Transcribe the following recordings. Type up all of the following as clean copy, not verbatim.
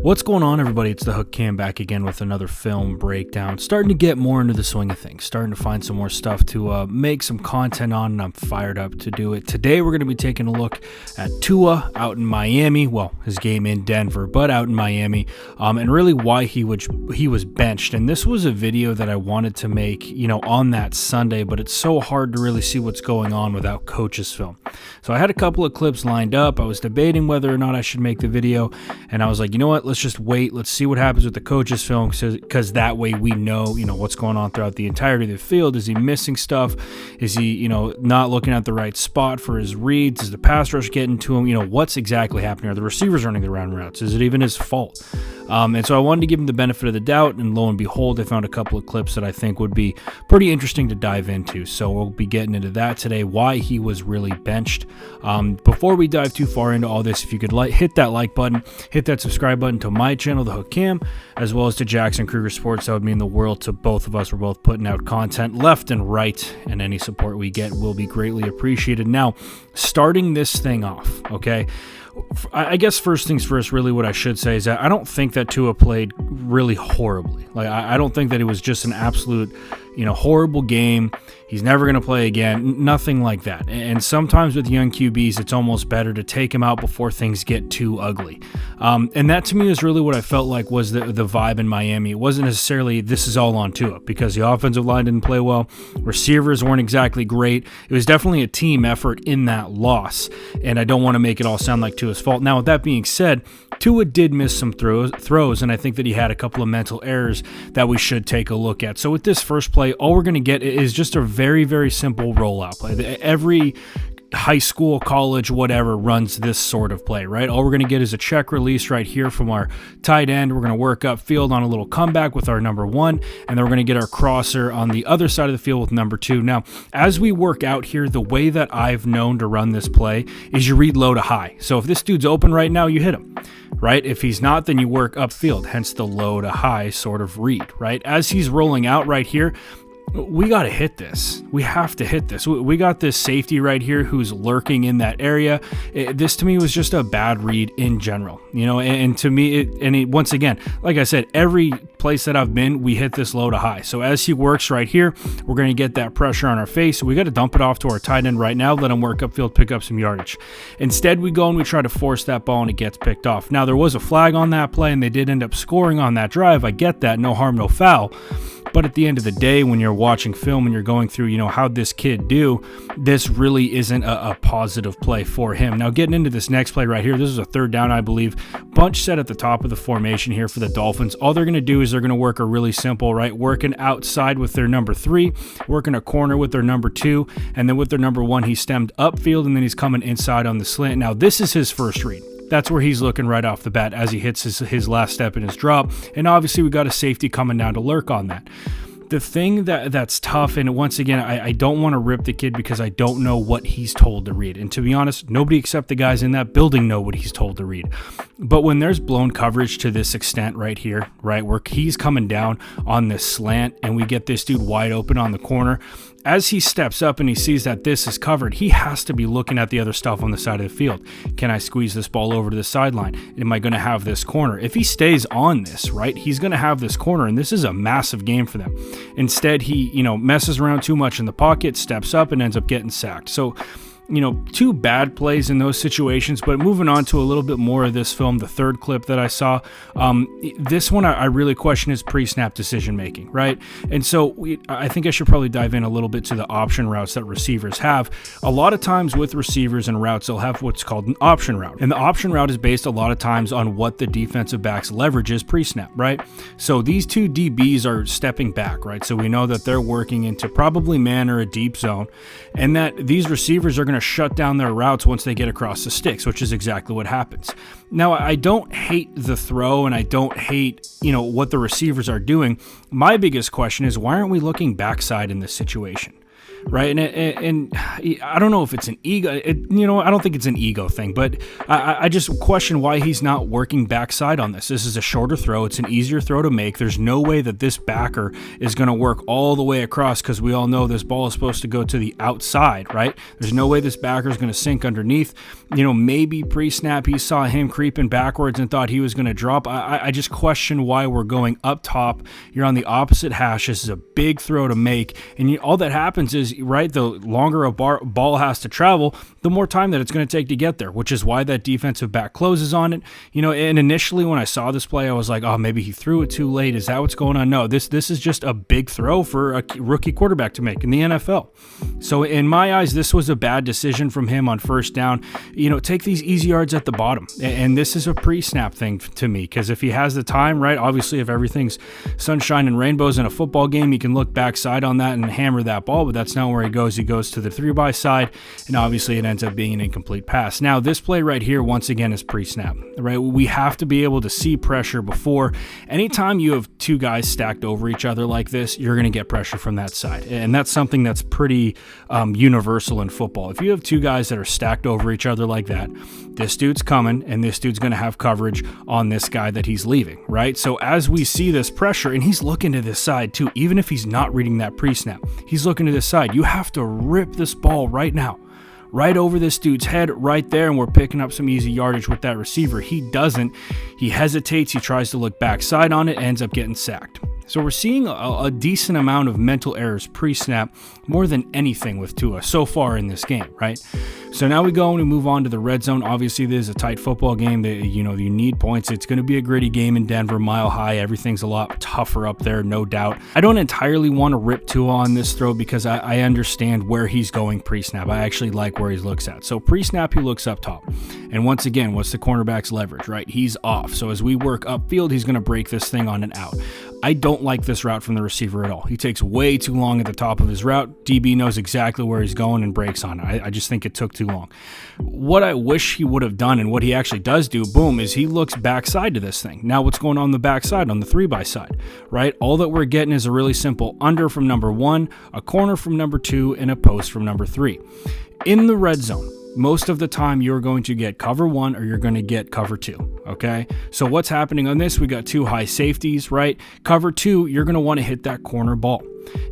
What's going on, everybody? It's the Hook Cam back again with another film breakdown. Starting to get more into the swing of things. Starting to find some more stuff to make some content on, and I'm fired up to do it. Today, we're going to be taking a look at Tua out in Miami. Well, his game in Denver, but out in Miami, and really why he was benched. And this was a video that I wanted to make, on that Sunday, but it's so hard to really see what's going on without coach's film. So I had a couple of clips lined up. I was debating whether or not I should make the video, and I was like, you know what? Let's just wait. Let's see what happens with the coach's film, because that way we know, what's going on throughout the entirety of the field. Is he missing stuff? Is he, not looking at the right spot for his reads? Is the pass rush getting to him? What's exactly happening? Are the receivers running the round routes? Is it even his fault? And so I wanted to give him the benefit of the doubt, and lo and behold, I found a couple of clips that I think would be pretty interesting to dive into. So we'll be getting into that today, why he was really benched. Before we dive too far into all this, if you could hit that like button, hit that subscribe button to my channel, The Hook Cam, as well as to Jackson Kruger Sports. That would mean the world to both of us. We're both putting out content left and right, and any support we get will be greatly appreciated. Now, starting this thing off, okay? I guess first things first, really what I should say is that I don't think that Tua played really horribly. I don't think that it was just an absolute, horrible game. He's never going to play again. Nothing like that. And sometimes with young QBs, it's almost better to take him out before things get too ugly. And that to me is really what I felt like was the vibe in Miami. It wasn't necessarily this is all on Tua, because the offensive line didn't play well. Receivers weren't exactly great. It was definitely a team effort in that loss. And I don't want to make it all sound like Tua's fault. Now, with that being said, Tua did miss some throws, and I think that he had a couple of mental errors that we should take a look at. So with this first play, all we're going to get is just a very, very simple rollout play. Every high school, college, whatever runs this sort of play, right? All we're going to get is a check release right here from our tight end. We're going to work upfield on a little comeback with our number one, and then we're going to get our crosser on the other side of the field with number two. Now, as we work out here, the way that I've known to run this play is you read low to high. So if this dude's open right now, you hit him, right? If he's not, then you work upfield, hence the low to high sort of read, right? As he's rolling out right here, we got to hit this. We have to hit this. We got this safety right here who's lurking in that area. This to me was just a bad read in general, and to me, once again, like I said, every place that I've been, we hit this low to high. So as he works right here, we're going to get that pressure on our face. We got to dump it off to our tight end right now, let him work upfield, pick up some yardage. Instead, we go and we try to force that ball, and it gets picked off. Now, there was a flag on that play, and they did end up scoring on that drive. I get that. No harm, no foul. But at the end of the day, when you're watching film and you're going through, how'd this kid do, this really isn't a positive play for him. Now, getting into this next play right here, this is a third down, I believe. Bunch set at the top of the formation here for the Dolphins. All they're going to do is they're going to work a really simple, right? Working outside with their number three, working a corner with their number two, and then with their number one, he stemmed upfield, and then he's coming inside on the slant. Now, this is his first read. That's where he's looking right off the bat as he hits his last step in his drop. And obviously we got a safety coming down to lurk on that. The thing that's tough, and once again, I don't want to rip the kid because I don't know what he's told to read. And to be honest, nobody except the guys in that building know what he's told to read. But when there's blown coverage to this extent right here, right, where he's coming down on this slant and we get this dude wide open on the corner, as he steps up and he sees that this is covered, he has to be looking at the other stuff on the side of the field. Can I squeeze this ball over to the sideline? Am I going to have this corner? If he stays on this, right, he's going to have this corner, and this is a massive game for them. Instead, he, messes around too much in the pocket, steps up, and ends up getting sacked. So, two bad plays in those situations. But moving on to a little bit more of this film, the third clip that I saw, this one I really question his pre-snap decision making, right? And so I think I should probably dive in a little bit to the option routes that receivers have. A lot of times with receivers and routes, they'll have what's called an option route. And the option route is based a lot of times on what the defensive back's leverage is pre-snap, right? So these two DBs are stepping back, right? So we know that they're working into probably man or a deep zone, and that these receivers are going to shut down their routes once they get across the sticks, which is exactly what happens. Now, I don't hate the throw, and I don't hate, what the receivers are doing. My biggest question is, why aren't we looking backside in this situation? right? And I don't know if it's an ego, I don't think it's an ego thing, but I just question why he's not working backside on this. This is a shorter throw. It's an easier throw to make. There's no way that this backer is going to work all the way across, because we all know this ball is supposed to go to the outside, right? There's no way this backer is going to sink underneath. Maybe pre-snap he saw him creeping backwards and thought he was going to drop. I just question why we're going up top. You're on the opposite hash. This is a big throw to make, and all that happens is, right, the longer a ball has to travel, the more time that it's going to take to get there, which is why that defensive back closes on it. And initially when I saw this play, I was like, oh, maybe he threw it too late. Is that what's going on? No, this is just a big throw for a rookie quarterback to make in the NFL. So in my eyes, this was a bad decision from him on first down. Take these easy yards at the bottom. And this is a pre-snap thing to me, because if he has the time, right, obviously if everything's sunshine and rainbows in a football game, he can look backside on that and hammer that ball, but that's not where he goes. He goes to the 3-by side, and obviously it ends up being an incomplete pass. Now, this play right here, once again, is pre-snap, right? We have to be able to see pressure before. Anytime you have two guys stacked over each other like this, you're going to get pressure from that side, and that's something that's pretty universal in football. If you have two guys that are stacked over each other like that, this dude's coming, and this dude's going to have coverage on this guy that he's leaving, right? So as we see this pressure, and he's looking to this side too, even if he's not reading that pre-snap, he's looking to this side. You have to rip this ball right now, right over this dude's head right there, and we're picking up some easy yardage with that receiver. He doesn't. He hesitates. He tries to look backside on it, ends up getting sacked. So we're seeing a decent amount of mental errors pre-snap, more than anything with Tua so far in this game, right? So now we go and we move on to the red zone. Obviously, this is a tight football game. You need points. It's going to be a gritty game in Denver, Mile High. Everything's a lot tougher up there, no doubt. I don't entirely want to rip Tua on this throw, because I understand where he's going pre-snap. I actually like where he looks at. So pre-snap, he looks up top. And once again, what's the cornerback's leverage, right? He's off. So as we work upfield, he's going to break this thing on an out. I don't like this route from the receiver at all. He takes way too long at the top of his route. DB knows exactly where he's going and breaks on it. I just think it took too long. What I wish he would have done, and what he actually does do, boom, is he looks backside to this thing. Now what's going on the backside, on the 3-by side, right? All that we're getting is a really simple under from number 1, a corner from number 2, and a post from number 3. In the red zone, most of the time you're going to get cover 1 or you're going to get cover 2, okay? So what's happening on this? We got 2 high safeties, right? Cover 2, you're going to want to hit that corner ball.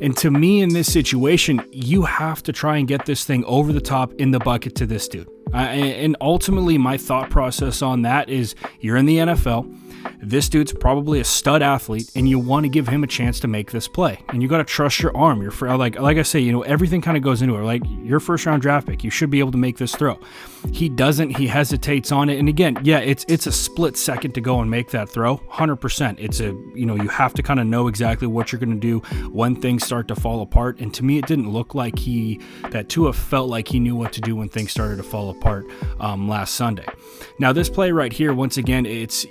And to me, in this situation, you have to try and get this thing over the top in the bucket to this dude. And ultimately, my thought process on that is, you're in the NFL. This dude's probably a stud athlete, and you want to give him a chance to make this play. And you got to trust your arm. Like I say, everything kind of goes into it. Like, your first round draft pick, you should be able to make this throw. He doesn't. He hesitates on it. And again, yeah, it's a split second to go and make that throw. 100%. It's you have to kind of know exactly what you're going to do when things start to fall apart. And to me, it didn't look like that Tua felt like he knew what to do when things started to fall apart last Sunday. Now, this play right here, once again, it's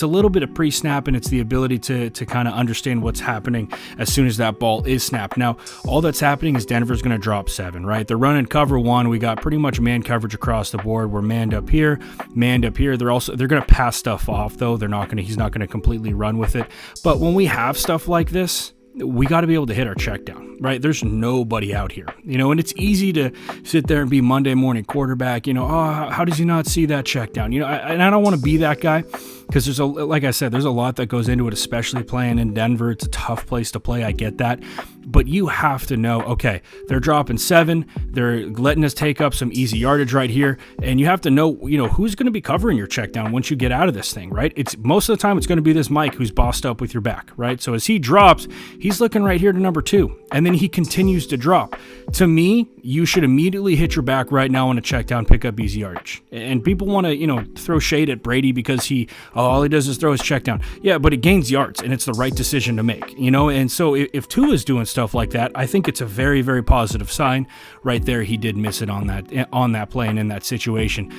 a little bit of pre-snap, and it's the ability to kind of understand what's happening as soon as that ball is snapped. Now, all that's happening is Denver's going to drop 7, right? They're running cover 1. We got pretty much man coverage across the board. We're manned up here, manned up here. They're going to pass stuff off, though. He's not going to completely run with it. But when we have stuff like this, we got to be able to hit our check down, right? There's nobody out here, and it's easy to sit there and be Monday morning quarterback, how does he not see that check down? And I don't want to be that guy, because like I said, there's a lot that goes into it, especially playing in Denver. It's a tough place to play. I get that. But you have to know, okay, they're dropping 7. They're letting us take up some easy yardage right here. And you have to know, who's going to be covering your check down once you get out of this thing, right? It's most of the time it's going to be this Mike who's bossed up with your back, right? So as he drops, he's looking right here to number 2. And then he continues to drop. To me, you should immediately hit your back right now on a check down, pick up easy yardage. And people want to, throw shade at Brady because all he does is throw his check down. Yeah, but it gains yards, and it's the right decision to make, And so if Tua is doing stuff like that, I think it's a very, very positive sign. Right there, he did miss it on that play and in that situation.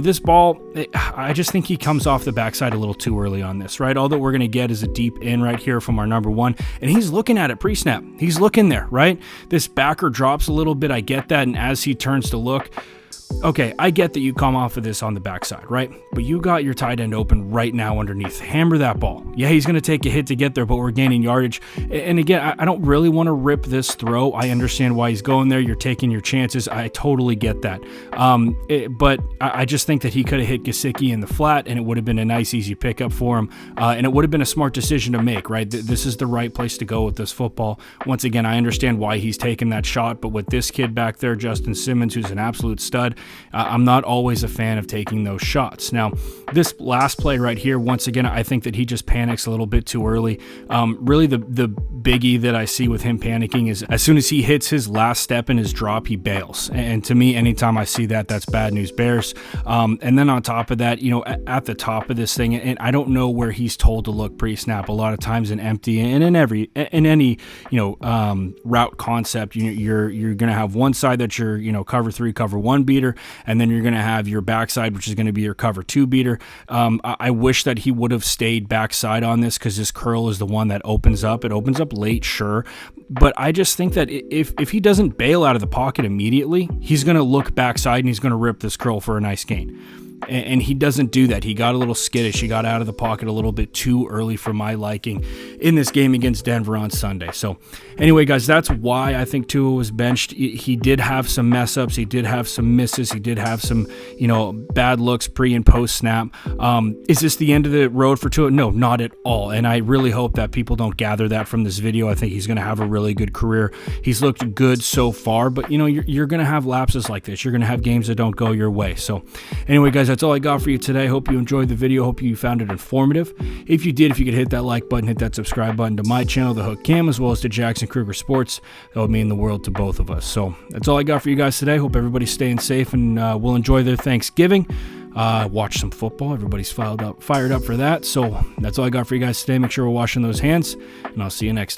This ball, I just think he comes off the backside a little too early on this, right? All that we're going to get is a deep in right here from our number 1, and he's looking at it pre-snap. He's looking there, right? This backer drops a little bit. I get that, and as he turns to look, Okay, I get that you come off of this on the backside, right? But you got your tight end open right now underneath. Hammer that ball. Yeah, he's going to take a hit to get there, but we're gaining yardage. And again, I don't really want to rip this throw. I understand why he's going there. You're taking your chances. I totally get that. But I just think that he could have hit Gesicki in the flat, and it would have been a nice, easy pickup for him. And it would have been a smart decision to make, right? This is the right place to go with this football. Once again, I understand why he's taking that shot, but with this kid back there, Justin Simmons, who's an absolute stud, I'm not always a fan of taking those shots. Now, this last play right here, once again, I think that he just panics a little bit too early. Really, the biggie that I see with him panicking is as soon as he hits his last step in his drop, he bails. And to me, anytime I see that, that's bad news bears. And then on top of that, at the top of this thing, and I don't know where he's told to look pre-snap. A lot of times in empty and in any route concept, you're going to have one side that you're cover 3, cover 1 beater, and then you're going to have your backside, which is going to be your cover 2 beater. I wish that he would have stayed backside on this because this curl is the one that opens up. It opens up late, sure, but I just think that if he doesn't bail out of the pocket immediately, he's going to look backside and he's going to rip this curl for a nice gain. And he doesn't do that. He got a little skittish. He got out of the pocket a little bit too early for my liking in this game against Denver on Sunday. So anyway, guys, that's why I think Tua was benched. He did have some mess ups. He did have some misses. He did have some, bad looks pre and post snap. Is this the end of the road for Tua? No, not at all. And I really hope that people don't gather that from this video. I think he's going to have a really good career. He's looked good so far, but you're going to have lapses like this. You're going to have games that don't go your way. So anyway, guys, that's all I got for you today. Hope you enjoyed the video. Hope you found it informative. If you did, if you could hit that like button, hit that subscribe button to my channel, The Hook Cam, as well as to Jackson Kruger Sports, that would mean the world to both of us. So that's all I got for you guys today. Hope everybody's staying safe and will enjoy their Thanksgiving. Watch some football. Everybody's fired up for that. So that's all I got for you guys today. Make sure we're washing those hands, and I'll see you next time.